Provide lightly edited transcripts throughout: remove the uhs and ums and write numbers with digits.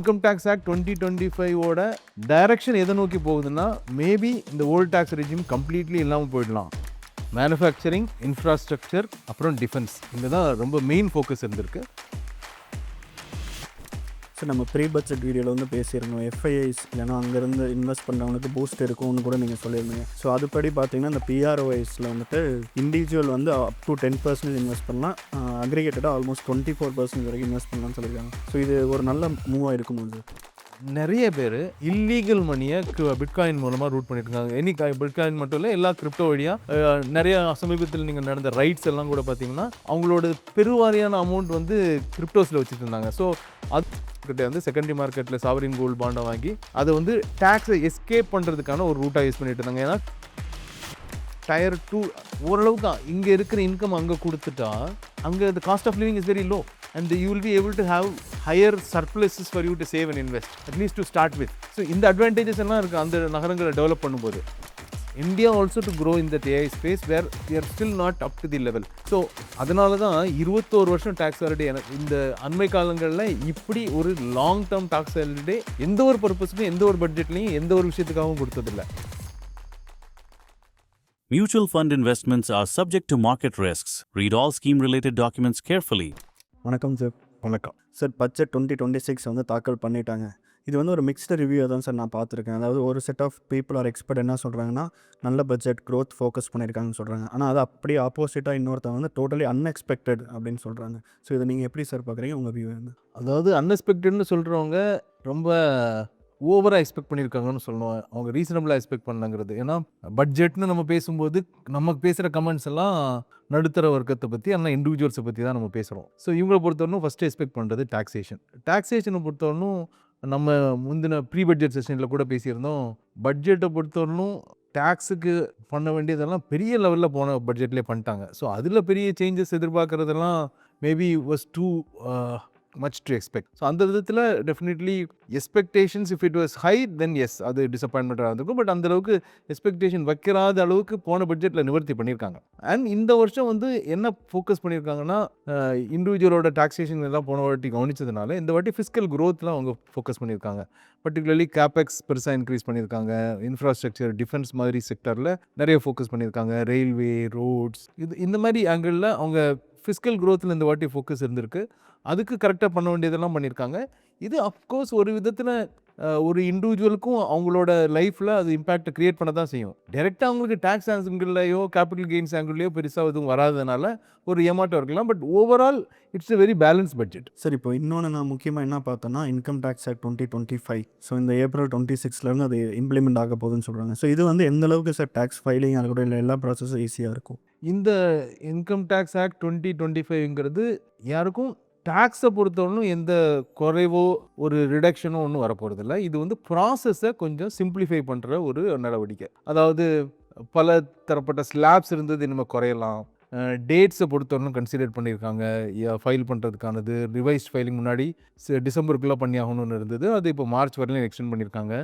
Income tax act 2025 direction எதை நோக்கி போகுதுன்னா மேபி இந்த ஓல்ட் டேக்ஸ் ரெஜிம் கம்ப்ளீட்லி இல்லாமல் போயிடலாம். மேனுஃபேக்சரிங், இன்ஃப்ராஸ்ட்ரக்சர், அப்புறம் டிஃபென்ஸ், இங்கே தான் ரொம்ப மெயின் ஃபோக்கஸ் இருந்திருக்கு. ஸோ நம்ம ப்ரீ பட்ஜெட் வீடியோவில் வந்து பேசியிருந்தோம் எஃப்ஐஐஸ் இல்லைனா அங்கேருந்து இன்வெஸ்ட் பண்ணுறவங்களுக்கு பூஸ்ட் இருக்கும்னு கூட நீங்கள் சொல்லியிருந்தீங்க. ஸோ அதுபடி பார்த்தீங்கன்னா இந்த PROIஸில் வந்துட்டு இண்டிவிஜுவல் வந்து அப் டு 10% இன்வெஸ்ட் பண்ணலாம், அக்ரிகேட்டடாக ஆல்மோஸ்ட் 24% வரைக்கும் இன்வெஸ்ட் பண்ணலாம்னு சொல்லியிருக்காங்க. ஸோ இது ஒரு நல்ல மூவாக இருக்கும் போது நிறைய பேர் இல்லீகல் மணியை பிட்காயின் மூலமாக ரூட் பண்ணிட்டு பிட்காயின் மட்டும் இல்லை, எல்லா கிரிப்டோ வழியாக நிறைய சமீபத்தில் நீங்கள் நடந்த ரைட்ஸ் எல்லாம் கூட பார்த்தீங்கன்னா அவங்களோட பெருவாரியான அமௌண்ட் வந்து கிரிப்டோஸில் வச்சுட்டு இருந்தாங்க. ஸோ அது வந்து செகண்டரி மார்க்கெட்டில் சாவரின் கோல்டு பாண்டை வாங்கி அதை வந்து டேக்ஸை எஸ்கேப் பண்ணுறதுக்கான ஒரு ரூட்டாக யூஸ் பண்ணிட்டு இருந்தாங்க. ஏன்னா டயர் 2 ஓரளவுக்கு இங்கே இருக்கிற இன்கம் அங்கே கொடுத்துட்டா அங்கே the cost of living is very low and you will be able to have higher surpluses for you to save and invest, at least to start with. So இந்த அட்வான்டேஜஸ் எல்லாம் இருக்குது அந்த நகரங்களை டெவலப் பண்ணும்போது. India also to grow in that AI space where we are still not up to the level. So அதனால தான் 21 வருஷம் tax holiday இந்த அண்மை காலங்களில் இப்படி ஒரு லாங் டேர்ம் டாக்ஸ் ஹாலிடே எந்த ஒரு பர்பஸுக்கும் எந்த ஒரு பட்ஜெட்லையும் எந்த ஒரு விஷயத்துக்காகவும் கொடுத்ததில்லை. Mutual fund investments are subject to market risks. Read all scheme-related documents carefully. வணக்கம் சார். வணக்கம் சார். பட்ஜெட் 2026 வந்து தாக்கல் பண்ணிட்டாங்க. இது வந்து ஒரு மிக்ஸ்டு ரிவ்யூ தான் சார் நான் பார்த்துருக்கேன். அதாவது ஒரு set of people are expert என்ன சொல்கிறாங்கன்னா நல்ல பட்ஜெட் க்ரோத் ஃபோக்கஸ் பண்ணியிருக்காங்கன்னு சொல்கிறாங்க. ஆனால் அது அப்படியே ஆப்போசிட்டாக இன்னொருத்தவங்க வந்து டோட்டலி அன்எக்ஸ்பெக்டட் அப்படின்னு சொல்கிறாங்க. ஸோ இதை நீங்கள் எப்படி சார் பார்க்குறீங்க, உங்கள் வியூ வந்து? அதாவது அன்எக்ஸ்பெக்டட்னு சொல்கிறவங்க ரொம்ப ஓவராக எக்ஸ்பெக்ட் பண்ணியிருக்காங்கன்னு சொல்லணும். அவங்க ரீசனபிளாக எக்ஸ்பெக்ட் பண்ணாங்கிறது. ஏன்னா பட்ஜெட்னு நம்ம பேசும்போது நமக்கு பேசுகிற கமெண்ட்ஸ் எல்லாம் நடுத்தர வர்க்கத்தை பற்றி, ஆனால் இண்டிவிஜுவல்ஸை பற்றி தான் நம்ம பேசுகிறோம். ஸோ இவங்களை பொறுத்தவரைக்கும் ஃபஸ்ட்டு எக்ஸ்பெக்ட் பண்ணுறது டாக்ஸேஷனை பொறுத்தவரைக்கும் நம்ம முந்தின ப்ரீ பட்ஜெட் செஷனில் கூட பேசியிருந்தோம். பட்ஜெட்டை பொறுத்தவரைக்கும் டேக்ஸுக்கு பண்ண வேண்டியதெல்லாம் பெரிய லெவலில் போன பட்ஜெட்லேயே பண்ணிட்டாங்க. ஸோ அதில் பெரிய சேஞ்சஸ் எதிர்பார்க்குறதெல்லாம் maybe was too much to expect. So அந்த விதத்தில் definitely expectations if it was high then yes அது டிசப்பாயின்மெண்ட்டாக இருந்திருக்கும். பட் அந்தளவுக்கு எக்ஸ்பெக்டேஷன் வைக்கிறாத அளவுக்கு போன பட்ஜெட்டில் நிவர்த்தி பண்ணியிருக்காங்க. அண்ட் இந்த வருஷம் வந்து என்ன ஃபோக்கஸ் பண்ணியிருக்காங்கன்னா இண்டிவிஜுவலோட டாக்ஸேஷன் எல்லாம் போன வாட்டி கவனிச்சதுனால இந்த வாட்டி ஃபிஸ்கல் க்ரோத்லாம் அவங்க ஃபோக்கஸ் பண்ணியிருக்காங்க. பர்டிகுலர்லி கேபெக்ஸ் பெருசாக இன்க்ரீஸ் பண்ணியிருக்காங்க. இன்ஃப்ராஸ்ட்ரக்சர், டிஃபென்ஸ் மாதிரி செக்டரில் நிறைய ஃபோக்கஸ் பண்ணியிருக்காங்க. ரயில்வே, ரோட்ஸ், இந்த மாதிரி ஆங்கிளில் அவங்க ஃபிஸ்கல் க்ரோத்தில் இந்த வாட்டி ஃபோக்கஸ் இருந்திருக்கு. அதுக்கு கரெக்டாக பண்ண வேண்டியதெல்லாம் பண்ணியிருக்காங்க. இது அஃப்கோர்ஸ் ஒரு விதத்தில் ஒரு இண்டிவிஜுவலுக்கும் அவங்களோட லைஃப்பில் அது இம்பேக்டை க்ரியேட் பண்ண தான் செய்யும். டைரெக்டாக அவங்களுக்கு டேக்ஸ் ஆங்கிள்லையோ கேபிட்டல் கெயின்ஸ் ஆங்கிள்லையோ பெருசாக எதுவும் வராதனால ஒரு ஏமாட்டம் இருக்கலாம். But overall it's a very balance budget. Sir, இப்போ இன்னொன்று நான் முக்கியமாக என்ன பார்த்தோன்னா இன்கம் டேக்ஸ் ஆக்ட் 2025. ஸோ இந்த ஏப்ரல் 26 அது இம்ப்ளிமெண்ட் ஆக போகுதுன்னு சொல்கிறாங்க. ஸோ இது வந்து எந்த அளவுக்கு சார் டேக்ஸ் ஃபைலிங் அது கூட இல்லை எல்லா ப்ராசஸும் ஈஸியாக இருக்கும்? இந்த இன்கம் டேக்ஸ் ஆக்ட் 2025 யாருக்கும் டேக்ஸை பொறுத்தவரைக்கும் எந்த குறைவோ ஒரு ரிடக்ஷனோ ஒன்றும் வரப்போகிறதில்ல. இது வந்து ப்ராசஸை கொஞ்சம் சிம்பிளிஃபை பண்ணுற ஒரு நடவடிக்கை. அதாவது பல தரப்பட்ட ஸ்லாப்ஸ் இருந்தது இனிமேல் குறையலாம். டேட்ஸை பொறுத்தவரைக்கும் கன்சிடர் பண்ணியிருக்காங்க. ஃபைல் பண்ணுறதுக்கானது ரிவைஸ்ட் ஃபைலிங் முன்னாடி டிசம்பருக்குள்ளே பண்ணி ஆகணும்னு இருந்தது. அது இப்போ மார்ச் வரையிலும் எக்ஸ்டெண்ட் பண்ணியிருக்காங்க.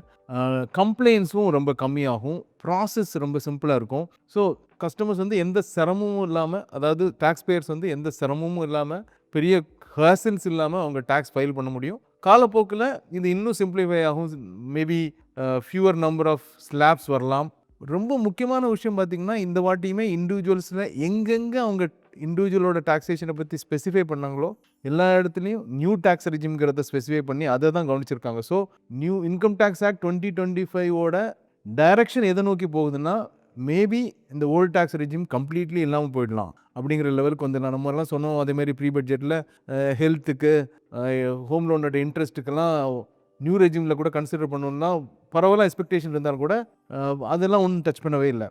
கம்ப்ளைண்ட்ஸும் ரொம்ப கம்மியாகும். ப்ராசஸ் ரொம்ப சிம்பிளாக இருக்கும். ஸோ கஸ்டமர்ஸ் வந்து எந்த சிரமமும் இல்லாமல், அதாவது டேக்ஸ் பேயர்ஸ் வந்து எந்த சிரமமும் இல்லாமல், பெரிய ஹேசல்ஸ் இல்லாமல் அவங்க டேக்ஸ் ஃபைல் பண்ண முடியும். காலப்போக்கில் இது இன்னும் சிம்பிளிஃபை ஆகும். Maybe fewer number of slabs வரலாம். ரொம்ப முக்கியமான விஷயம் பார்த்திங்கன்னா இந்த வாட்டியுமே இண்டிவிஜுவல்ஸில் எங்கெங்கே அவங்க இண்டிவிஜுவலோட டாக்ஸேஷனை பற்றி ஸ்பெசிஃபை பண்ணாங்களோ எல்லா இடத்துலையும் நியூ டேக்ஸ் ரெஜிம்ங்கிறத ஸ்பெசிஃபை பண்ணி அதை தான் கவனிச்சிருக்காங்க. So new income tax act 2025 direction எதை நோக்கி போகுதுன்னா மேபி இந்த ஓல்ட் டேக்ஸ் ரெஜிம் கம்ப்ளீட்லி இல்லாமல் போயிடலாம் அப்படிங்கிற லெவலுக்கு வந்து நம்மலாம் சொன்னோம். அதேமாதிரி ப்ரீ பட்ஜெட்டில் ஹெல்த்துக்கு, ஹோம் லோனோட இன்ட்ரெஸ்ட்டுக்கெல்லாம் நியூ ரெஜிமில் கூட கன்சிடர் பண்ணணும்னா பரவாயில்ல எக்ஸ்பெக்டேஷன் இருந்தாலும் கூட அதெல்லாம் ஒன்றும் டச் பண்ணவே இல்லை.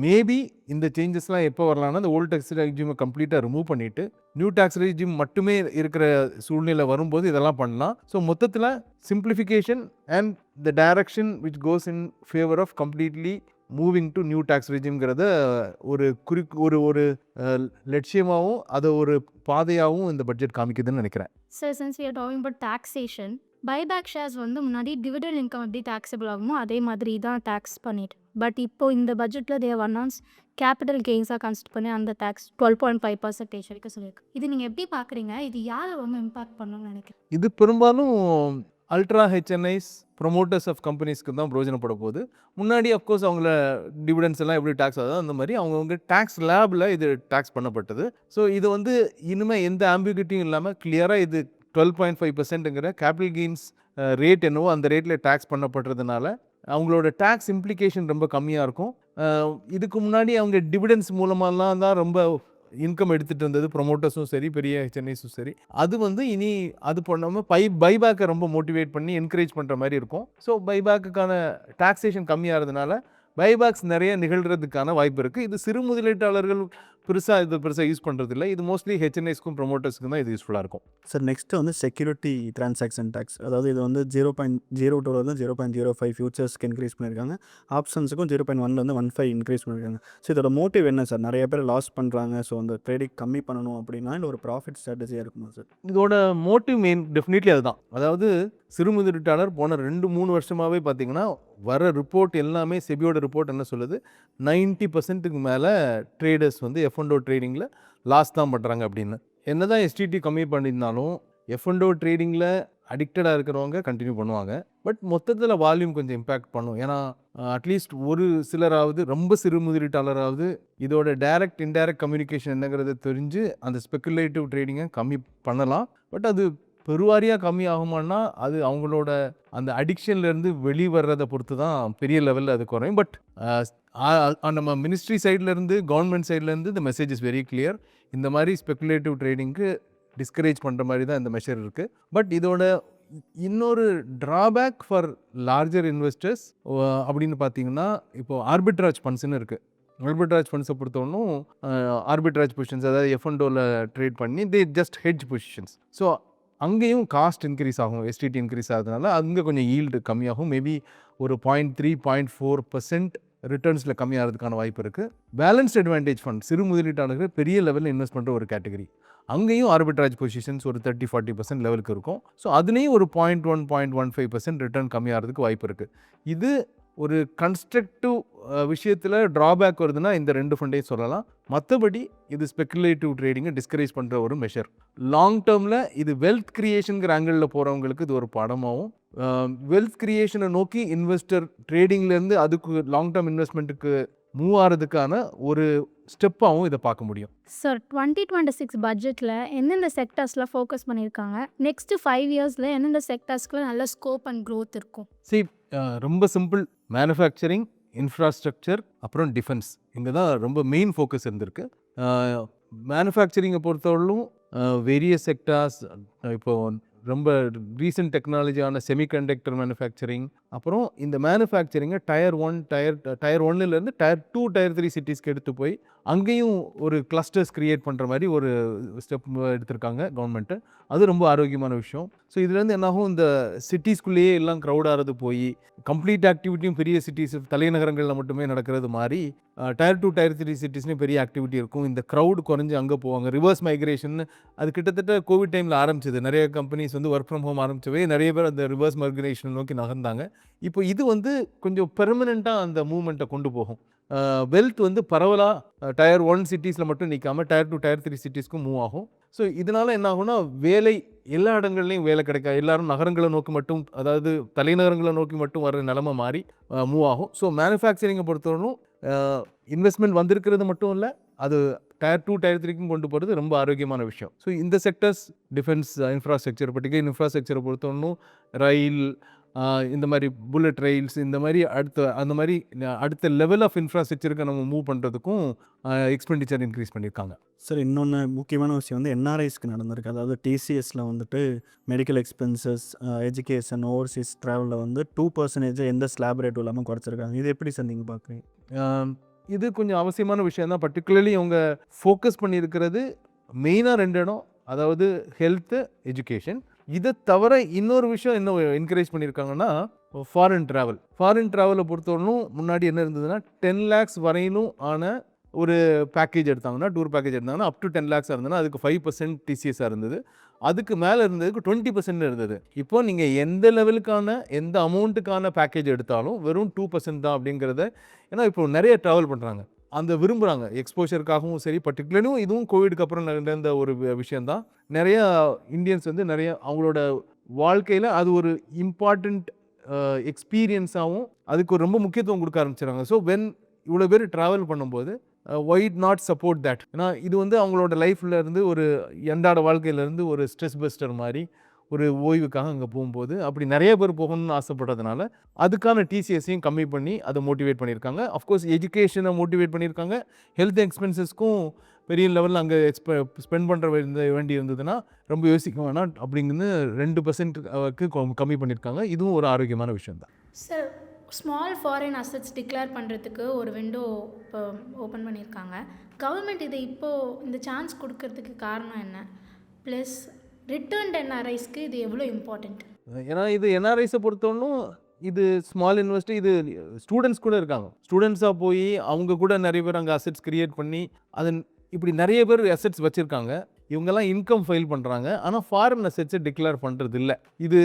மேபி இந்த சேஞ்சஸ்லாம் எப்போ வரலாம்னா இந்த ஓல்ட் டேக்ஸ் ரெஜிமை கம்ப்ளீட்டாக ரிமூவ் பண்ணிவிட்டு நியூ டேக்ஸ் ரெஜிம் மட்டுமே இருக்கிற சூழ்நிலை வரும்போது இதெல்லாம் பண்ணலாம். ஸோ மொத்தத்தில் simplification and the direction which goes in favour of completely moving to new tax ரெஜிம்ங்கிறத ஒரு ஒரு லட்சியமாகவும் அதை ஒரு பாதையாகவும் இந்த பட்ஜெட் காமிக்குதுன்னு நினைக்கிறேன். Sir, since we are talking about taxation, buyback shares வந்து முன்னாடி டிவிடெண்ட் இன்கம் எப்படி டாக்ஸபிள் ஆகுமோ அதே மாதிரி தான் டேக்ஸ் பண்ணிட்டு. பட் இப்போ இந்த பட்ஜெட்டில் தேவ் அனௌன்ஸ் கேபிட்டல் கெயின்ஸாக கன்சிடர் பண்ணி அந்த டேக்ஸ் 12.5% வரைக்கும் சொல்லியிருக்கு. இது நீங்கள் எப்படி பார்க்குறீங்க? இது யாரை ரொம்ப இம்பாக்ட் பண்ணணும்னு நினைக்கிறேன்? இது பெரும்பாலும் அல்ட்ரா ஹெச்என்ஐஸ் ப்ரொமோட்டர்ஸ் ஆஃப் கம்பெனிஸ்க்கு தான் பிரயோஜனப்பட போகுது. முன்னாடி அஃப்கோர்ஸ் அவங்கள டிவிடெண்ட்ஸ் எல்லாம் எப்படி டேக்ஸ் ஆகுதோ அந்த மாதிரி அவங்கவுங்க டேக்ஸ் லேபில் இது டேக்ஸ் பண்ணப்பட்டது. ஸோ இது வந்து இனிமேல் எந்த ஆம்பிகிட்டியும் இல்லாமல் கிளியராக இது 12.5%ங்கிற கேபிட்டல் கெயின்ஸ் ரேட் என்னவோ அந்த ரேட்டில் டேக்ஸ் பண்ணப்படுறதுனால அவங்களோட டேக்ஸ் இம்ப்ளிகேஷன் ரொம்ப கம்மியாக இருக்கும். இதுக்கு முன்னாடி அவங்க டிவிடெண்ட்ஸ் மூலமாலாம் தான் ரொம்ப இன்கம் எடுத்துகிட்டு இருந்தது, ப்ரொமோட்டர்ஸும் சரி பெரிய ஹெச்என்ஐஸும் சரி. அது வந்து இனி அது பண்ணாமல் பைபேக்கை ரொம்ப மோட்டிவேட் பண்ணி என்கரேஜ் பண்ணுற மாதிரி இருக்கும். ஸோ பைபேக்குக்கான டாக்ஸேஷன் கம்மியாகிறதுனால பைபேக்ஸ் நிறைய நிகழ்கிறதுக்கான வாய்ப்பு இருக்குது. இது சிறு முதலீட்டாளர்கள் பெருசாக யூஸ் பண்ணுறது இல்லை. இது மோஸ்ட்லி ஹெச்என்ஐஸ்க்கும் ப்ரொமோட்டர்ஸ்க்கும் தான் இது யூஸ்ஃபுல்லாக இருக்கும். சார் நெக்ஸ்ட்டு வந்து செக்யூரிட்டி டிரான்சாக்ஷன் டேக்ஸ், அதாவது இது வந்து 0.02 0.05 ஃபியூச்சர்ஸ்க்கு இன்க்ரீஸ் பண்ணியிருக்காங்க. ஆப்ஷன்ஸுக்கும் 0.1 15 இன்க்ரீஸ் பண்ணியிருக்காங்க. ஸோ இதோட மோட்டிவ் என்ன சார்? நிறைய பேர் லாஸ் பண்ணுறாங்க, ஸோ அந்த ட்ரேடிங் கம்மி பண்ணணும் அப்படின்னா இல்லை ஒரு ப்ராஃபிட் ஸ்ட்ராட்டஜியாக இருக்குமா சார்? இதோட மோட்டிவ் டெஃபினெட்லி அதுதான். அதாவது சிறு முதலீட்டாளர் போன 2-3 வருஷமாகவே பார்த்தீங்கன்னா வர ரிப்போர்ட் எல்லாமே செபியோட ரிப்போர்ட் என்ன சொல்லுது, 90%க்கு மேலே ட்ரேடர்ஸ் வந்து F&O ட்ரேடிங்கில் லாஸ் தான் பண்ணுறாங்க அப்படின்னு. என்ன தான் எஸ்டிடி கம்மி பண்ணியிருந்தாலும் F&O ட்ரேடிங்கில் அடிக்டடாக இருக்கிறவங்க கண்டினியூ பண்ணுவாங்க. பட் மொத்தத்தில் வால்யூம் கொஞ்சம் இம்பேக்ட் பண்ணும். ஏன்னா அட்லீஸ்ட் ஒரு சிலராவது ரொம்ப சிறு முதலீட்டாளராவது இதோட டைரக்ட் இன்டைரக்ட் கம்யூனிகேஷன் என்னங்கிறத தெரிஞ்சு அந்த ஸ்பெக்குலேட்டிவ் ட்ரேடிங்கை கம்மி பண்ணலாம். பட் அது பெருவாரியாக கம்மி ஆகுமானா அது அவங்களோட அந்த அடிக்ஷன்லேருந்து வெளிவர்றதை பொறுத்து தான் பெரிய லெவலில் அது குறையும். பட் நம்ம மினிஸ்ட்ரி சைட்லேருந்து கவர்மெண்ட் சைட்லேருந்து இந்த மெசேஜ் இஸ் வெரி கிளியர். இந்த மாதிரி ஸ்பெக்குலேட்டிவ் ட்ரேடிங்க்கு டிஸ்கரேஜ் பண்ணுற மாதிரி தான் இந்த மெஷர் இருக்குது. பட் இதோட இன்னொரு ட்ராபேக் ஃபார் லார்ஜர் இன்வெஸ்டர்ஸ் அப்படின்னு பார்த்தீங்கன்னா இப்போது ஆர்பிட்ராஜ் ஃபண்ட்ஸ்னு இருக்குது. ஆர்பிட்ராஜ் ஃபண்ட்ஸை பொறுத்தவரைக்கும் ஆர்பிட்ராஜ் பொசிஷன்ஸ், அதாவது F&Oவில் ட்ரேட் பண்ணி they just hedge positions. So அங்கேயும் காஸ்ட் இன்க்ரீஸ் ஆகும், எஸ்டிடி இன்க்ரீஸ் ஆகுதுனால அங்கே கொஞ்சம் ஈல்டு கம்மியாகும். மேபி ஒரு 0.3-0.4% ரிட்டர்ன்ஸில் கம்மியாகிறதுக்கான வாய்ப்பு இருக்குது. பேலன்ஸ்ட் அட்வான்டேஜ் ஃபண்ட் சிறு முதலீட்டாளர்கள் பெரிய லெவலில் இன்வெஸ்ட் பண்ணுற ஒரு கேட்டகரி. அங்கேயும் ஆர்பிட்ராஜ் பொசிஷன்ஸ் ஒரு 30-40% லெவலுக்கு இருக்கும். ஸோ அதுலேயும் ஒரு 0.1-0.15% ரிட்டர்ன் கம்மியாகிறதுக்கு வாய்ப்பு இருக்குது. இது ஒரு கன்ஸ்ட்ரக்டிவ் விஷயத்தில் ட்ராபேக் வருதுன்னா இந்த 2 ஃபண்டையும் சொல்லலாம். மற்றபடி இது ஸ்பெக்குலேட்டிவ் ட்ரேடிங்கை டிஸ்கரேஜ் பண்ணுற ஒரு மெஷர். லாங் டேர்மில் இது வெல்த் கிரியேஷனுங்கிற ஆங்கிளில் போகிறவங்களுக்கு இது ஒரு படமாகவும், வெல்த் கிரியேஷனை நோக்கி இன்வெஸ்டர் ட்ரேடிங்லேருந்து அதுக்கு லாங் டேர்ம் இன்வெஸ்ட்மெண்ட்டுக்கு மூவ் ஆகிறதுக்கான ஒரு ஸ்டெப்பாகவும் இதை பார்க்க முடியும். சார் 2026 பட்ஜெட்டில் எந்தெந்த செக்டர்ஸில் ஃபோக்கஸ் பண்ணியிருக்காங்க? நெக்ஸ்ட்டு 5 இயர்ஸில் எந்தெந்த செக்டர்ஸ்க்குள்ள நல்ல ஸ்கோப் அண்ட் க்ரோத் இருக்கும்? ரொம்ப சிம்பிள். மேனுஃபேக்சரிங், இன்ஃப்ராஸ்ட்ரக்சர், அப்புறம் டிஃபென்ஸ், இங்கே தான் ரொம்ப மெயின் ஃபோக்கஸ் இருந்திருக்கு. மேனுஃபேக்சரிங்கை பொறுத்தவரையிலும் வேரியஸ் செக்டார்ஸ், இப்போது ரொம்ப ரீசெண்ட் டெக்னாலஜியான செமிகண்டக்டர் மேனுஃபேக்சரிங், அப்புறம் இந்த மேனுஃபேக்சரிங்கை டயர் 1லேருந்து டயர் 2, டயர் 3 சிட்டிஸ்க்கு எடுத்து போய் அங்கேயும் ஒரு கிளஸ்டர்ஸ் க்ரியேட் பண்ணுற மாதிரி ஒரு ஸ்டெப் எடுத்திருக்காங்க கவர்மெண்ட்டு. அது ரொம்ப ஆரோக்கியமான விஷயம். ஸோ இதுலேருந்து என்னாகும், இந்த சிட்டிஸ்குள்ளேயே எல்லாம் க்ரௌட் ஆகிறது போய் கம்ப்ளீட் ஆக்டிவிட்டியும் பெரிய சிட்டிஸ் தலைநகரங்களில் மட்டுமே நடக்கிறது மாதிரி டயர் 2, டயர் 3 சிட்டிஸ்லேயும் பெரிய ஆக்டிவிட்டி இருக்கும். இந்த க்ரௌடு குறைஞ்சி அங்கே போவாங்க. ரிவர்ஸ் மைக்ரேஷன் அது கிட்டத்தட்ட கோவிட் டைமில் ஆரம்பிச்சது. நிறைய கம்பெனிஸ் வந்து ஒர்க் ஃப்ரம் ஹோம் ஆரம்பிச்சவே நிறைய பேர் அந்த ரிவர்ஸ் மைக்ரேஷன் நோக்கி நகர்ந்தாங்க. இப்போ இது வந்து கொஞ்சம் பெர்மனெண்ட்டாக அந்த மூவ்மெண்ட்டை கொண்டு போகும். வெல்த் வந்து பரவலாக டயர் 1 சிட்டிஸில் மட்டும் நிற்காமல் டயர் 2, டயர் 3 சிட்டிஸ்க்கும் மூவ் ஆகும். ஸோ இதனால் என்ன ஆகும்னா, வேலை எல்லா இடங்கள்லையும் வேலை கிடைக்காது. எல்லாரும் நகரங்களை நோக்கி மட்டும், அதாவது தலைநகரங்களை நோக்கி மட்டும் வர நிலைமை மாறி மூவ் ஆகும். ஸோ மேனுஃபேக்சரிங்கை பொறுத்தவரைக்கும் இன்வெஸ்ட்மெண்ட் வந்திருக்கிறது மட்டும் இல்லை, அது டயர் 2, டயர் 3க்கும் கொண்டு போகிறது ரொம்ப ஆரோக்கியமான விஷயம். ஸோ இந்த செக்டர்ஸ், டிஃபென்ஸ், இன்ஃப்ராஸ்ட்ரக்சர், பர்டிகுலர் இன்ஃப்ராஸ்ட்ரக்சரை பொறுத்தவரைக்கும் ரயில், இந்த மாதிரி புல்லட் ரயில்ஸ், இந்த மாதிரி அடுத்த லெவல் ஆஃப் இன்ஃப்ராஸ்ட்ரக்சருக்கு நம்ம மூவ் பண்ணுறதுக்கும் எக்ஸ்பெண்டிச்சர் இன்க்ரீஸ் பண்ணியிருக்காங்க. சார் இன்னொன்று முக்கியமான விஷயம் வந்து NRIஸ்க்கு நடந்திருக்கு. அதாவது TCSல வந்துட்டு மெடிக்கல் எக்ஸ்பென்சஸ், எஜுகேஷன், ஓவர்சீஸ் ட்ராவலில் வந்து 2% எந்த ஸ்லாப் ரேட்டும் இல்லாமல் குறைச்சிருக்காங்க. இது எப்படி சார் நீங்கள் பார்க்குறீங்க? இது கொஞ்சம் அவசியமான விஷயம் தான். பர்டிகுலர்லி அவங்க ஃபோக்கஸ் பண்ணியிருக்கிறது மெயினாக 2 இடம், அதாவது ஹெல்த்து, எஜுகேஷன். இதை தவிர இன்னொரு விஷயம் என்ன என்கரேஜ் பண்ணியிருக்காங்கன்னா, ஃபாரின் ட்ராவலை பொறுத்தவரைக்கும் முன்னாடி என்ன இருந்ததுன்னா 10 lakhs வரையிலும் ஆன ஒரு பேக்கேஜ் எடுத்தாங்கன்னா, டூர் பேக்கேஜ் எடுத்தாங்கன்னா அப் டு 10 lakhs இருந்ததுன்னா அதுக்கு 5% TCS இருந்தது. அதுக்கு மேலே இருந்ததுக்கு 20% இருந்தது. இப்போ நீங்கள் எந்த லெவலுக்கான எந்த அமௌண்ட்டுக்கான பேக்கேஜ் எடுத்தாலும் வெறும் 2% தான் அப்படிங்கிறத, ஏன்னா இப்போ நிறைய ட்ராவல் பண்ணுறாங்க, அந்த விரும்புகிறாங்க எக்ஸ்போஷருக்காகவும் சரி. பர்டிகுலரும் இதுவும் கோவிடுக்கு அப்புறம் நடந்த ஒரு விஷயந்தான். நிறையா இந்தியன்ஸ் வந்து நிறைய அவங்களோட வாழ்க்கையில் அது ஒரு இம்பார்ட்டண்ட் எக்ஸ்பீரியன்ஸாகவும் அதுக்கு ஒரு ரொம்ப முக்கியத்துவம் கொடுக்க ஆரம்பிச்சிடுறாங்க. ஸோ வென் இவ்வளோ பேர் ட்ராவல் பண்ணும்போது ஒய் நாட் சப்போர்ட் தட்? ஏன்னா இது வந்து அவங்களோட லைஃப்ல இருந்து ஒரு அன்றாட வாழ்க்கையிலேருந்து ஒரு ஸ்ட்ரெஸ் பஸ்டர் மாதிரி ஒரு ஓய்வுக்காக அங்கே போகும்போது அப்படி நிறைய பேர் போகணும்னு ஆசைப்படுறதுனால அதுக்கான டிசிஎஸையும் கம்மி பண்ணி அதை மோட்டிவேட் பண்ணியிருக்காங்க. அஃப்கோர்ஸ் எஜுகேஷனை மோட்டிவேட் பண்ணியிருக்காங்க. ஹெல்த் எக்ஸ்பென்சஸ்க்கும் பெரிய லெவலில் அங்கே ஸ்பெண்ட் பண்ணுற வேண்டி இருந்ததுன்னா ரொம்ப யோசிக்க வேணாம் அப்படிங்கிறது 2%க்கு கம்மி பண்ணியிருக்காங்க. இதுவும் ஒரு ஆரோக்கியமான விஷயம் தான். Sir, small foreign assets declare பண்ணுறதுக்கு ஒரு விண்டோ இப்போ ஓப்பன் பண்ணியிருக்காங்க. கவர்மெண்ட் இதை இப்போது இந்த சான்ஸ் கொடுக்கறதுக்கு காரணம் என்ன? ப்ளஸ் ரிட்டர்ன்ட் என்ஆர்ஐஸ்க்கு இது எவ்வளோ இம்பார்ட்டண்ட்? ஏன்னா இது என்ஆர்ஐஸை பொறுத்தவரைக்கும் இது ஸ்மால் இன்வெஸ்டர், இது ஸ்டூடெண்ட்ஸ் கூட இருக்காங்க. ஸ்டூடெண்ட்ஸாக போய் அவங்க கூட நிறைய பேர் அங்கே அசெட்ஸ் கிரியேட் பண்ணி அது இப்படி நிறைய பேர் அசெட்ஸ் வச்சுருக்காங்க. இவங்கெல்லாம் இன்கம் ஃபைல் பண்ணுறாங்க. ஆனால் ஃபாரின் அசெட்ஸை டிக்ளேர் பண்ணுறது இல்லை. இது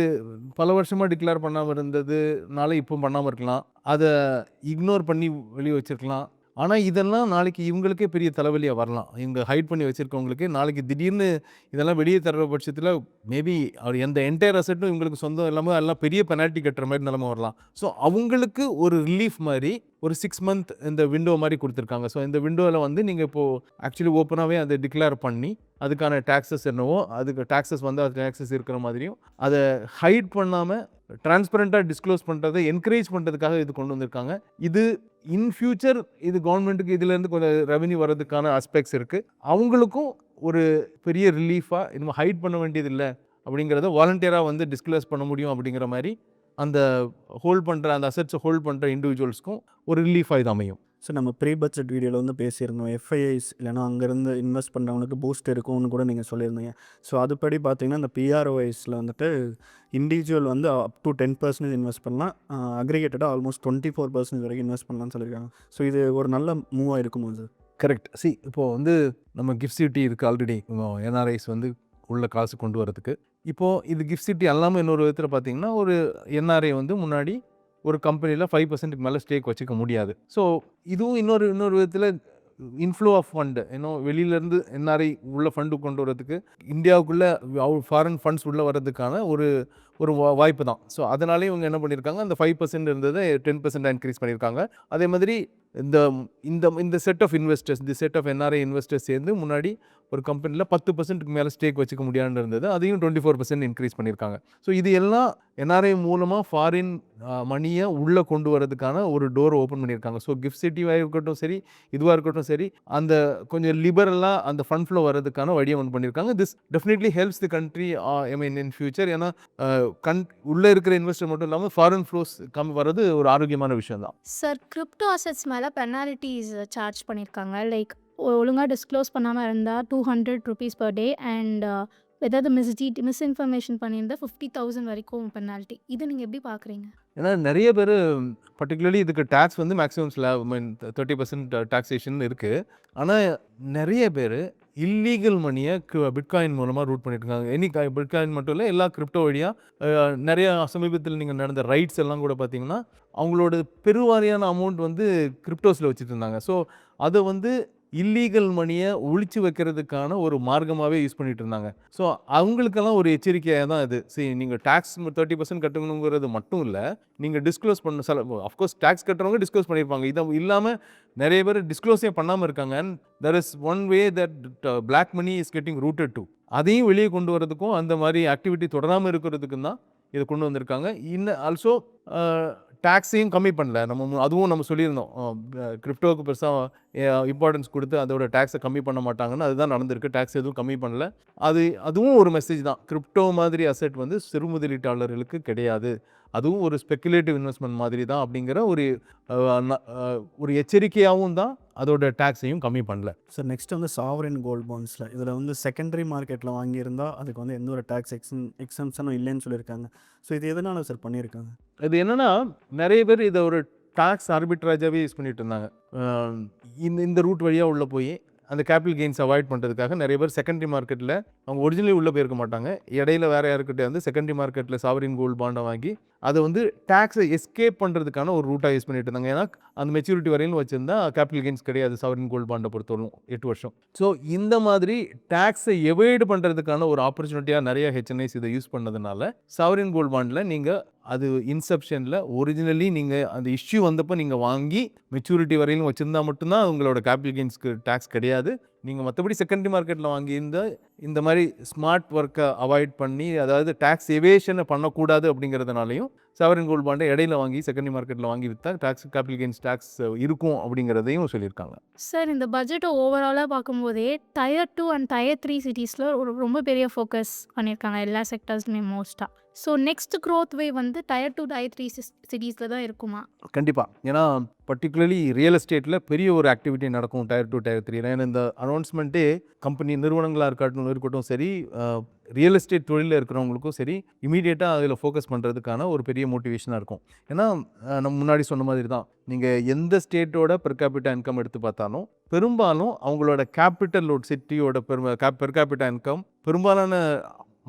பல வருஷமாக டிக்ளேர் பண்ணாமல் இருந்ததுனால இப்போ பண்ணாமல் இருக்கலாம். அதை இக்னோர் பண்ணி வெளியே வச்சுருக்கலாம். ஆனால் இதெல்லாம் நாளைக்கு இவங்களுக்கே பெரிய தலைவலியாக வரலாம். இவங்க ஹைட் பண்ணி வச்சுருக்கவங்களுக்கு நாளைக்கு திடீர்னு இதெல்லாம் வெளியே தர பட்சத்தில் மேபி அவர் எந்த என்டையர் அசெட்டும் இவங்களுக்கு சொந்தம் இல்லாமல் எல்லாம் பெரிய பெனால்ட்டி கட்டுற மாதிரி நிலைமை வரலாம். ஸோ அவங்களுக்கு ஒரு ரிலீஃப் மாதிரி ஒரு 6 month இந்த விண்டோ மாதிரி கொடுத்துருக்காங்க. ஸோ இந்த விண்டோவில் வந்து நீங்கள் இப்போது ஆக்சுவலி ஓப்பனாகவே அதை டிக்ளேர் பண்ணி அதுக்கான டேக்ஸஸ் என்னவோ அதுக்கு டேக்ஸஸ் வந்து அது டேக்ஸஸ் இருக்கிற மாதிரியும் அதை ஹைட் பண்ணாமல் டிரான்ஸ்பரண்ட்டாக டிஸ்க்ளோஸ் பண்ணுறதை என்கரேஜ் பண்ணுறதுக்காக இது கொண்டு வந்திருக்காங்க. இது இன் ஃபியூச்சர் இது கவர்மெண்ட்டுக்கு இதுலேருந்து கொஞ்சம் ரெவன்யூ வர்றதுக்கான ஆஸ்பெக்ட்ஸ் இருக்குது. அவங்களுக்கும் ஒரு பெரிய ரிலீஃபாக இனிமேல் ஹைட் பண்ண வேண்டியதில்லை அப்படிங்கிறத வாலண்டியராக வந்து டிஸ்க்ளோஸ் பண்ண முடியும் அப்படிங்கிற மாதிரி அந்த ஹோல்ட் பண்ணுற அந்த அசெட்ஸை ஹோல்ட் பண்ணுற இண்டிவிஜுவல்ஸ்க்கும் ஒரு ரிலீஃபாக இது அமையும். ஸோ நம்ம ப்ரீ பட்ஜெட் வீடியோவில் வந்து பேசியிருந்தோம் எஃப்ஐஐஸ் இல்லைனா அங்கேருந்து இன்வெஸ்ட் பண்ணுறவங்களுக்கு பூஸ்ட் இருக்கும்னு கூட நீங்கள் சொல்லியிருந்தீங்க. ஸோ அதுபடி பார்த்தீங்கன்னா இந்த பிஆர்ஓஐஸில் வந்துட்டு இண்டிவிஜுவல் வந்து அப் டு 10% இன்வெஸ்ட் பண்ணலாம், அக்ரிகேட்டடாக ஆல்மோஸ்ட் 24% வரைக்கும் இன்வெஸ்ட் பண்ணலாம்னு சொல்லியிருக்காங்க. ஸோ இது ஒரு நல்ல மூவாக இருக்குமோ சார்? கரெக்ட். இப்போது வந்து நம்ம கிஃப்ட் சிட்டி இருக்குது ஆல்ரெடி என்ஆர்ஐஸ் வந்து உள்ள காசு கொண்டு வரதுக்கு. இப்போது இது கிஃப்ட் சிட்டி அல்லாமல் இன்னொரு விதத்தில் பார்த்தீங்கன்னா ஒரு என்ஆர்ஐ வந்து முன்னாடி ஒரு கம்பெனியில் 5% மேலே ஸ்டேக் வச்சுக்க முடியாது. ஸோ இதுவும் இன்னொரு விதத்தில் இன்ஃப்ளோ ஆஃப் ஃபண்டு வெளியிலேருந்து என்ஆர்ஐ உள்ள ஃபண்டு கொண்டு வரதுக்கு இந்தியாவுக்குள்ளே ஃபாரின் ஃபண்ட்ஸ் உள்ளே வர்றதுக்கான ஒரு வாய்ப்பு தான். ஸோ அதனாலே இவங்க என்ன பண்ணியிருக்காங்க, அந்த 5% இருந்ததை 10% இன்க்ரீஸ் பண்ணியிருக்காங்க. அதே மாதிரி இந்த செட் ஆஃப் இன்வெஸ்டர்ஸ், இந்த செட் ஆஃப் என்ஆர்ஐ இன்வெஸ்டர்ஸ் சேர்ந்து முன்னாடி ஒரு கம்பெனியில் 10%க்கு மேலே ஸ்டேக் வச்சுக்க முடியாதுன்னு இருந்தது, அதையும் 24% இன்க்ரீஸ் பண்ணியிருக்காங்க. ஸோ இது எல்லாம் என்ஆர்ஐ மூலமாக ஃபாரின் மணியை உள்ளே கொண்டு வரதுக்கான ஒரு டோர் ஓப்பன் பண்ணியிருக்காங்க. ஸோ கிஃப்ட் சிட்டிவாக இருக்கட்டும் சரி, இதுவாக இருக்கட்டும் சரி, அந்த கொஞ்சம் லிபரலாக அந்த ஃபண்ட் ஃப்ளோ வரதுக்கான வழியை ஒன்று பண்ணியிருக்காங்க. This definitely helps the country in future. ஏன்னா உள்ளே இருக்கிற இன்வெஸ்டர் மட்டும் இல்லாமல் ஃபாரின் ஃப்ளோஸ் வர்றது ஒரு ஆரோக்கியமான விஷயம் தான். சார், கிரிப்டோ அசெட்ஸ் மேலே பெனால்ட்டிஸ் சார்ஜ் பண்ணியிருக்காங்க. லைக் ஒழுங்காக டிஸ்க்ளோஸ் பண்ணாமல் இருந்தால் 200 rupees per day அண்ட் ஏதாவது மிஸ்இன்ஃபர்மேஷன் பண்ணியிருந்தால் 50,000 வரைக்கும் பெனால்ட்டி. இதை நீங்கள் எப்படி பார்க்குறீங்க? ஏன்னா நிறைய பேர் பர்டிகுலர்லி இதுக்கு டேக்ஸ் வந்து மேக்ஸிமம் 30% டாக்ஸேஷன் இருக்குது. ஆனால் நிறைய பேர் இல்லீகல் மணியை பிட்காயின் மூலமாக ரூட் பண்ணிட்டு இருக்காங்க. பிட்காயின் மட்டும் இல்லை, எல்லா கிரிப்டோ வழியாக நிறைய சமீபத்தில் நீங்கள் நடந்த ரைட்ஸ் எல்லாம் கூட பார்த்தீங்கன்னா அவங்களோட பெருவாரியான அமௌண்ட் வந்து கிரிப்டோஸில் வச்சுட்டு இருந்தாங்க. ஸோ அதை வந்து இல்லீகல் மணியை ஒழிச்சு வைக்கிறதுக்கான ஒரு மார்க்கமாகவே யூஸ் பண்ணிட்டு இருந்தாங்க. ஸோ அவங்களுக்கெல்லாம் ஒரு எச்சரிக்கையாக தான் இது. நீங்கள் டேக்ஸ் 30% கட்டணுங்கிறது மட்டும் இல்லை, நீங்கள் டிஸ்க்ளோஸ் பண்ண அஃப்கோர்ஸ் டேக்ஸ் கட்டுறவங்க டிஸ்க்ளோஸ் பண்ணியிருப்பாங்க. இதை இல்லாமல் நிறைய பேர் டிஸ்க்ளோஸே பண்ணாமல் இருக்காங்க. And there is one way that black money is getting rooted to. அதையும் வெளியே கொண்டு வரதுக்கும் அந்த மாதிரி ஆக்டிவிட்டி தொடராமல் இருக்கிறதுக்கும் தான் இதை கொண்டு வந்திருக்காங்க. இன்னும் ஆல்சோ டேக்ஸையும் கம்மி பண்ணல. அதுவும் நம்ம சொல்லியிருந்தோம், கிரிப்டோவுக்கு பெருசாக இம்பார்ட்டன்ஸ் கொடுத்து அதோட டேக்ஸை கம்மி பண்ண மாட்டாங்கன்னு. அதுதான் நடந்திருக்கு. டேக்ஸ் எதுவும் கம்மி பண்ணல. அதுவும் ஒரு மெசேஜ் தான். கிரிப்டோ மாதிரி அசெட் வந்து சிறு முதலீட்டாளர்களுக்கு கிடையாது, அதுவும் ஒரு ஸ்பெக்குலேட்டிவ் இன்வெஸ்ட்மெண்ட் மாதிரி தான் அப்படிங்கிற ஒரு எச்சரிக்கையாகவும் தான் அதோட டேக்ஸையும் கம்மி பண்ணல. சார், நெக்ஸ்ட் வந்து சாவரின் கோல்ட் பாண்ட்ஸில் இதில் வந்து செகண்டரி மார்க்கெட்டில் வாங்கியிருந்தால் அதுக்கு வந்து எந்த ஒரு டேக்ஸ் எக்ஸம்ஷனும் இல்லைன்னு சொல்லியிருக்காங்க. ஸோ இது எதனால சார் பண்ணியிருக்காங்க? இது என்னென்னா நிறைய பேர் இதை ஒரு டாக்ஸ் ஆர்பிட்ராஜாகவே யூஸ் பண்ணிட்டு இருந்தாங்க. இந்த ரூட் வழியாக உள்ளே போய் அந்த கேபிட்டல் கெயின்ஸ் அவாய்ட் பண்ணுறதுக்காக நிறைய பேர் செகண்டரி மார்க்கெட்டில் அவங்க ஒரிஜினலி உள்ளே போயிருக்க மாட்டாங்க, இடையில வேறு யாருக்கிட்டே வந்து செகண்டரி மார்க்கெட்டில் சாவரின் கோல்டு பாண்டை வாங்கி அதை வந்து டேக்ஸை எஸ்கேப் பண்ணுறதுக்கான ஒரு ரூட்டாக யூஸ் பண்ணிட்டு இருந்தாங்க. ஏன்னா அந்த மெச்சூரிட்டி வரையிலும் வச்சுருந்தா கேபிட்டல் கெயின்ஸ் கிடையாது சாவரின் கோல்டு பாண்டை பொறுத்தவரைக்கும் 8 வருஷம். ஸோ இந்த மாதிரி டேக்ஸை எவாய்டு பண்ணுறதுக்கான ஒரு ஆப்பர்ச்சுனிட்டியாக நிறைய ஹெச்என்ஐஸ் இதை யூஸ் பண்ணதுனால சாவரின் கோல்டு பாண்டில் நீங்கள் அது இன்செப்ஷனில் ஒரிஜினலி நீங்கள் அந்த இஷ்யூ வந்தப்போ நீங்கள் வாங்கி மெச்சூரிட்டி வரையிலும் வச்சுருந்தா மட்டும்தான் உங்களோட கேபிட்டல் கெயின்ஸ்க்கு டேக்ஸ் கிடையாது. நீங்கள் மற்றபடி செகண்டரி மார்க்கெட்டில் வாங்கியிருந்த இந்த மாதிரி ஸ்மார்ட் ஒர்க்கை அவாய்ட் பண்ணி, அதாவது டேக்ஸ் எவேஷனை பண்ணக்கூடாது அப்படிங்கிறதுனாலையும் சாவரின் கோல்டு பாண்டை இடையில வாங்கி செகண்டரி மார்க்கெட்டில் வாங்கி விற்றா டேக்ஸ் கேபிட்டல் கெயின்ஸ் டேக்ஸ் இருக்கும் அப்படிங்கிறதையும் சொல்லியிருக்காங்க. சார், இந்த பட்ஜெட்டை ஓவராலாக பார்க்கும்போதே Tier 2 அண்ட் Tier 3 சிட்டிஸில் ரொம்ப பெரிய ஃபோக்கஸ் பண்ணியிருக்காங்க எல்லா செக்டர்ஸ்லையுமே மோஸ்ட்டாக. ஸோ நெக்ஸ்ட் க்ரோத் வே வந்து Tier 2 Tier 3 சிட்டிஸில் தான் இருக்குமா? கண்டிப்பாக. ஏன்னா பர்டிகுலர்லி ரியல் எஸ்டேட்டில் பெரிய ஒரு ஆக்டிவிட்டி நடக்கும் Tier 2 Tier 3. ஏன்னா இந்த அனௌன்ஸ்மெண்ட்டே கம்பெனி நிறுவனங்களாக இருக்கட்டும் சரி, ரியல் எஸ்டேட் தொழிலில் இருக்கிறவங்களுக்கும் சரி, இமீடியட்டாக அதில் ஃபோக்கஸ் பண்ணுறதுக்கான ஒரு பெரிய மோட்டிவேஷனாக இருக்கும். ஏன்னா நம்ம முன்னாடி சொன்ன மாதிரி தான், நீங்கள் எந்த ஸ்டேட்டோட பெர் கேபிட்டா இன்கம் எடுத்து பார்த்தாலும் பெரும்பாலும் அவங்களோட கேபிட்டல் லோட் சிட்டியோட பெர் கேபிட்டா இன்கம் பெரும்பாலான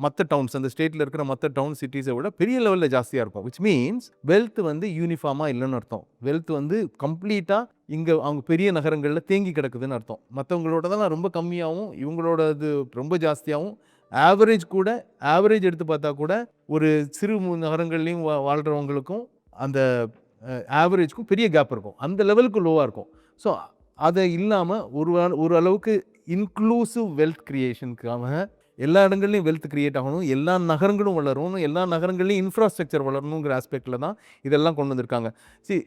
மற்ற டவுன்ஸ், அந்த ஸ்டேட்டில் இருக்கிற மற்ற டவுன் சிட்டிஸை விட பெரிய லெவலில் ஜாஸ்தியாக இருக்கும். விச் மீன்ஸ் வெல்த் வந்து யூனிஃபார்மாக இல்லைன்னு அர்த்தம். வெல்த் வந்து கம்ப்ளீட்டாக இங்கே அவங்க பெரிய நகரங்களில் தேங்கி கிடக்குதுன்னு அர்த்தம். மற்றவங்களோடதெல்லாம் ரொம்ப கம்மியாகவும் இவங்களோட இது ரொம்ப ஜாஸ்தியாகவும், ஆவரேஜ் எடுத்து பார்த்தா கூட ஒரு சிறு நகரங்கள்லையும் வாழ்கிறவங்களுக்கும் அந்த ஆவரேஜ்க்கும் பெரிய கேப் இருக்கும். அந்த லெவலுக்கு லோவாக இருக்கும். ஸோ அதை இல்லாமல் ஒரு அளவுக்கு இன்க்ளூசிவ் வெல்த் க்ரியேஷனுக்காக எல்லா இடங்கள்லையும் வெல்த் க்ரியேட் ஆகணும், எல்லா நகரங்களும் வளரணும், எல்லா நகரங்கள்லையும் இன்ஃப்ராஸ்ட்ரக்சர் வளரணுங்கிற ஆஸ்பெக்டில் தான் இதெல்லாம் கொண்டு வந்திருக்காங்க.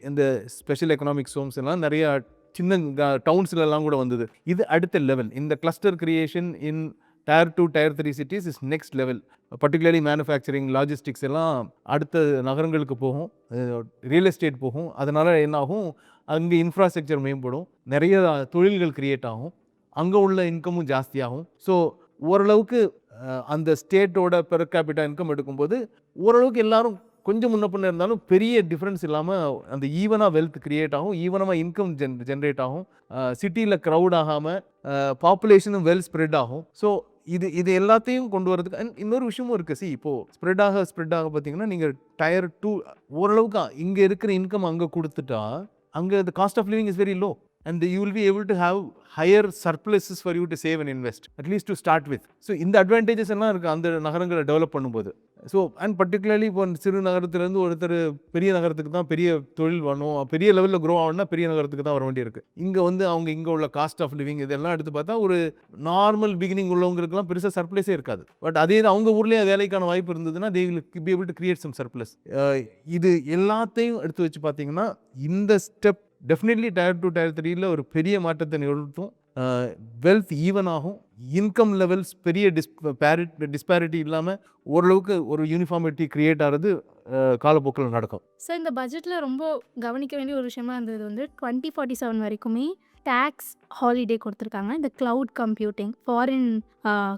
இந்த ஸ்பெஷல் எக்கனாமிக் ஜோன்ஸ் எல்லாம் நிறையா சின்ன டவுன்ஸ்லலாம் கூட வந்தது. இது அடுத்த லெவல். இந்த cluster creation in Tier 2 Tier 3 cities is next level. Particularly manufacturing, logistics எல்லாம் அடுத்த நகரங்களுக்கு போகும், ரியல் எஸ்டேட் போகும். அதனால் என்ன ஆகும், அங்கே இன்ஃப்ராஸ்ட்ரக்சர் மேம்படும், நிறைய தொழில்கள் க்ரியேட் ஆகும், அங்கே உள்ள இன்கமும் ஜாஸ்தியாகும். ஸோ ஓரளவுக்கு அந்த ஸ்டேட்டோட பெர் கேபிட்டா இன்கம் எடுக்கும்போது ஓரளவுக்கு எல்லாரும் கொஞ்சம் முன்ன பின்ன இருந்தாலும் பெரிய டிஃப்ரென்ஸ் இல்லாமல் அந்த ஈவனாக வெல்த் க்ரியேட் ஆகும், ஈவனாக இன்கம் ஜென்ரேட் ஆகும், சிட்டியில் க்ரௌட் ஆகாமல் பாப்புலேஷனும் வெல் ஸ்ப்ரெட் ஆகும். ஸோ இது எல்லாத்தையும் கொண்டு வரதுக்கு இன்னொரு விஷயமும் இருக்குது. இப்போது ஸ்ப்ரெட் ஆக பார்த்தீங்கன்னா, நீங்கள் Tier 2 ஓரளவுக்கு இங்கே இருக்கிற இன்கம் அங்கே கொடுத்துட்டா அங்கே the cost of living is very low and you will be able to have higher surpluses for you to save and invest, at least to start with. So இந்த அட்வான்டேஜஸ் எல்லாம் இருக்குது அந்த நகரங்களை டெவலப் பண்ணும்போது. So and particularly இப்போ சிறு நகரத்துலேருந்து ஒருத்தர் பெரிய நகரத்துக்கு தான் பெரிய தொழில் வேணும், பெரிய லெவலில் க்ரோ ஆகணும்னா பெரிய நகரத்துக்கு தான் வர வேண்டியிருக்கு. இங்கே வந்து அவங்க இங்கே உள்ள காஸ்ட் ஆஃப் லிவிங் இதெல்லாம் எடுத்து பார்த்தா ஒரு நார்மல் பிகினிங் உள்ளவங்களுக்குலாம் பெருசாக சர்ப்ளஸே இருக்காது. பட் அதே அவங்க ஊர்லேயே வேலைக்கான வாய்ப்பு இருந்ததுன்னா they will be able to create some surplus. இது எல்லாத்தையும் எடுத்து வச்சு பார்த்தீங்கன்னா இந்த ஸ்டெப் டெஃபினெட்லி Tier 2 Tier 3 ஒரு பெரிய மாற்றத்தை நிகழ்த்தும். வெல்த் ஈவன் ஆகும், இன்கம் லெவல்ஸ் பெரிய டிஸ்பாரிட்டி இல்லாமல் ஓரளவுக்கு ஒரு யூனிஃபார்மிட்டி க்ரியேட் ஆகிறது காலப்போக்கில் நடக்கும். சார், இந்த பட்ஜெட்டில் ரொம்ப கவனிக்க வேண்டிய ஒரு விஷயமா இருந்தது வந்து 2047 வரைக்குமே டேக்ஸ் ஹாலிடே கொடுத்துருக்காங்க. இந்த cloud computing foreign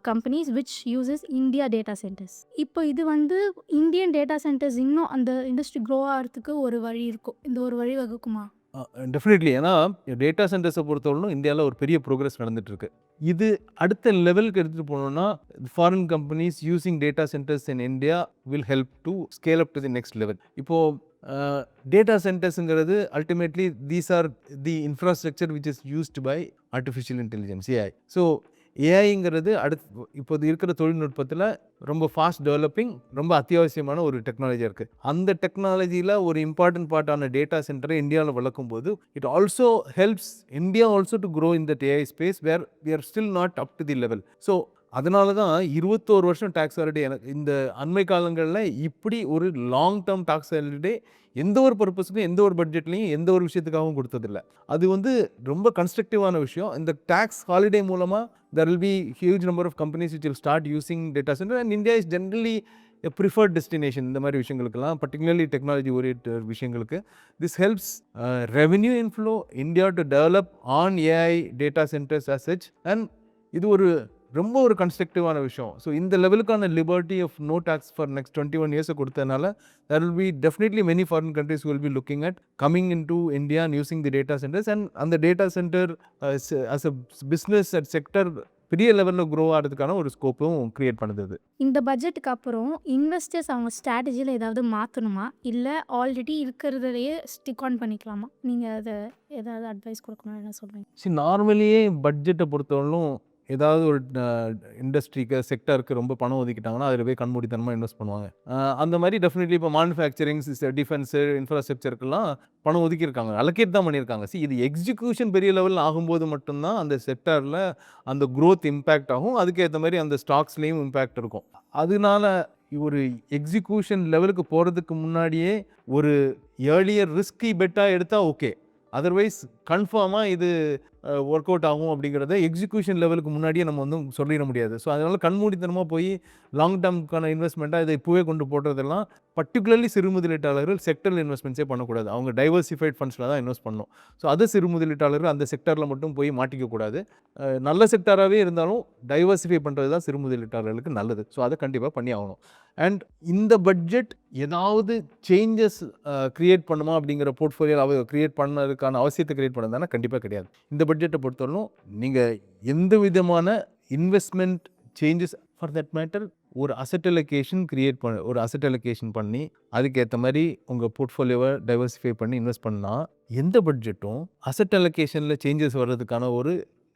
companies which uses India data centres. இப்போ இது வந்து இந்தியன் டேட்டா சென்டர்ஸ் இன்னும் அந்த இண்டஸ்ட்ரி க்ரோ ஆகிறதுக்கு ஒரு வழி இருக்கும், இந்த ஒரு வழி வகுக்குமா? டெஃபினெட்லி. ஏன்னா டேட்டா சென்டர்ஸை பொறுத்தவரைக்கும் இந்தியாவில் ஒரு பெரிய ப்ரோக்ரஸ் நடந்துகிட்ருக்கு. இது அடுத்த லெவலுக்கு எடுத்துகிட்டு போனோம்னா foreign companies using data centres in India will help to scale up to the next level. இப்போது டேட்டா சென்டர்ஸுங்கிறது ultimately these are the infrastructure which is used by artificial intelligence, AI. So ஏஐங்கிறது இப்போது இருக்கிற தொழில்நுட்பத்தில் ரொம்ப ஃபாஸ்ட் டெவலப்பிங், ரொம்ப அத்தியாவசியமான ஒரு டெக்னாலஜியாக இருக்குது. அந்த டெக்னாலஜியில் ஒரு இம்பார்ட்டன்ட் பார்ட்டான டேட்டா சென்டரை இந்தியாவில் வளர்க்கும் போது it also helps India also to grow in that AI space where we are still not up to the level. So அதனால தான் 21 வருஷம் டேக்ஸ் ஹாலிடே இந்த அண்மை காலங்களில் இப்படி ஒரு லாங் டேர்ம் டேக்ஸ் ஹாலிடே எந்த ஒரு பர்பஸுக்கும் எந்த ஒரு பட்ஜெட்லையும் எந்த ஒரு விஷயத்துக்காகவும் கொடுத்ததில்லை. அது வந்து ரொம்ப கன்ஸ்ட்ரக்டிவான விஷயம். இந்த டேக்ஸ் ஹாலிடே மூலமாக there will be huge number of companies which will start using data center and India is generally a preferred destination இந்த மாதிரி விஷயங்களுக்கெல்லாம், particularly technology oriented விஷயங்களுக்கு. This helps revenue inflow India to develop on AI data centers as such and இது ஒரு ரொம்ப ஒரு கன்ஸ்ட்ரக்டிவான விஷயம். So இந்த லெவலுக்கான liberty of no tax for next 21 years கொடுத்ததுனால there will be definitely many foreign countries who will be looking at coming into India and using the data centers, and அந்த data center as a business and sector பெரிய லெவலில் grow ஆகிறதுக்கான ஒரு ஸ்கோப்பும் create பண்ணுது. இந்த பட்ஜெட்டுக்கு அப்புறம் இன்வெஸ்டர்ஸ் அவங்க ஸ்ட்ராட்டஜியில் ஏதாவது மாற்றணுமா, இல்லை ஆல்ரெடி இருக்கிறதையே ஸ்டிக் ஆன் பண்ணிக்கலாமா? நீங்கள் அதை ஏதாவது அட்வைஸ் கொடுக்கணும் என்ன சொல்கிறீங்க? நார்மலியே பட்ஜெட்டை பொறுத்தவரையிலும் ஏதாவது ஒரு இண்டஸ்ட்ரிக்கு செக்டருக்கு ரொம்ப பணம் ஒதுக்கிட்டாங்கன்னா அதில் போய் கண்மூடித்தனமாக இன்வெஸ்ட் பண்ணுவாங்க. அந்த மாதிரி டெஃபினெட்லி இப்போ மேனுஃபேக்சரிங், டிஃபென்ஸு, இன்ஃப்ராஸ்ட்ரக்சருக்கெல்லாம் பணம் ஒதுக்கியிருக்காங்க, அலோகேட் தான் பண்ணியிருக்காங்க. இது எக்ஸிக்யூஷன் பெரிய லெவலில் ஆகும்போது மட்டும்தான் அந்த செக்டரில் அந்த க்ரோத் இம்பேக்ட் ஆகும். அதுக்கேற்ற மாதிரி அந்த ஸ்டாக்ஸ்லேயும் இம்பேக்ட் இருக்கும். அதனால ஒரு எக்ஸிக்யூஷன் லெவலுக்கு போகிறதுக்கு முன்னாடியே ஒரு ஏர்லியர் ரிஸ்கி பெட்டாக எடுத்தால் ஓகே. அதர்வைஸ் கன்ஃபார்மாக இது ஒர்க் அவுட் ஆகும் அப்படிங்கிறத எக்ஸிக்யூஷன் லெவலுக்கு முன்னாடியே நம்ம வந்து சொல்லிட முடியாது. ஸோ அதனால் கண்மூடித்தனமாக போய் லாங் டேர்முக்கான இன்வெஸ்ட்மெண்ட்டாக இதை இப்போவே கொண்டு போடுறதெல்லாம் பர்டிகுலர்லி சிறு முதலீட்டாளர்கள் செக்டரல் இன்வெஸ்ட்மெண்ட்ஸே பண்ணக்கூடாது. அவங்க டைவர்சிஃபைட் ஃபண்ட்ஸில் தான் இன்வெஸ்ட் பண்ணணும். ஸோ அது சிறு முதலீட்டாளர்கள் அந்த செக்டரில் மட்டும் போய் மாட்டிக்கக்கூடாது. நல்ல செக்டராகவே இருந்தாலும் டைவர்சிஃபை பண்ணுறது தான் சிறு முதலீட்டாளர்களுக்கு நல்லது. ஸோ அதை கண்டிப்பாக பண்ணி ஆகணும். அண்ட் இந்த பட்ஜெட் ஏதாவது சேஞ்சஸ் க்ரியேட் பண்ணுமா அப்படிங்கிற போர்ட்ஃபோலியோ க்ரியேட் பண்ணதுக்கான அவசியத்தை க்ரியேட் பண்ணதானா? கண்டிப்பாக கிடையாது. இந்த பட்ஜெட்டை பொறுத்தவரைக்கும் நீங்கள் எந்த விதமான investment changes for that matter ஒரு அசெட் அலோகேஷன் பண்ணி அதுக்கேற்ற மாதிரி உங்கள் போர்ட்ஃபோலியோவை டைவர்சிஃபை பண்ணி இன்வெஸ்ட் பண்ணால் எந்த பட்ஜெட்டும் அசெட் அலோகேஷனில் சேஞ்சஸ் வர்றதுக்கான ஒரு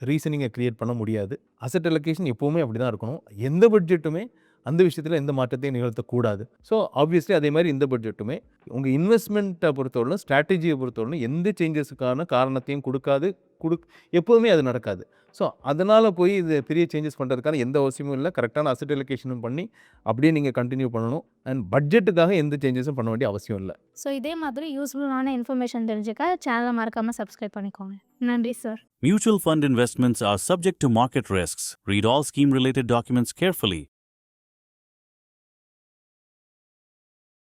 ரீசனிங்கை க்ரியேட் பண்ண முடியாது. அசெட் அலோகேஷன் எப்போவுமே அப்படி தான் இருக்கணும். எந்த பட்ஜெட்டுமே அந்த விஷயத்தில் எந்த மாற்றத்தையும் நிகழ்த்தக்கூடாது. ஸோ ஆப்வியஸ்லி அதே மாதிரி இந்த பட்ஜெட்டுமே உங்கள் இன்வெஸ்ட்மெண்ட்டை பொறுத்தவரைக்கும், ஸ்ட்ராட்டஜியை பொறுத்தவரைக்கும் எந்த சேஞ்சஸுக்கான காரணத்தையும் எப்போதுமே அது நடக்காது. ஸோ அதனால் போய் இது பெரிய சேஞ்சஸ் பண்ணுறதுக்கான எந்த அவசியமும் இல்லை. கரெக்டான அசெட் அலோகேஷனும் பண்ணி அப்படியே நீங்கள் கண்டினியூ பண்ணணும். அண்ட் பட்ஜெட்டுக்காக எந்த சேஞ்சஸும் பண்ண வேண்டிய அவசியம் இல்லை. ஸோ இதே மாதிரி யூஸ்ஃபுல்லான இன்ஃபர்மேஷன் தெரிஞ்சுக்க சேனலை மறக்காமல் சப்ஸ்கிரைப் பண்ணிக்கோங்க. நன்றி sir. Mutual fund investments are subject to market risks. Read all scheme-related documents carefully.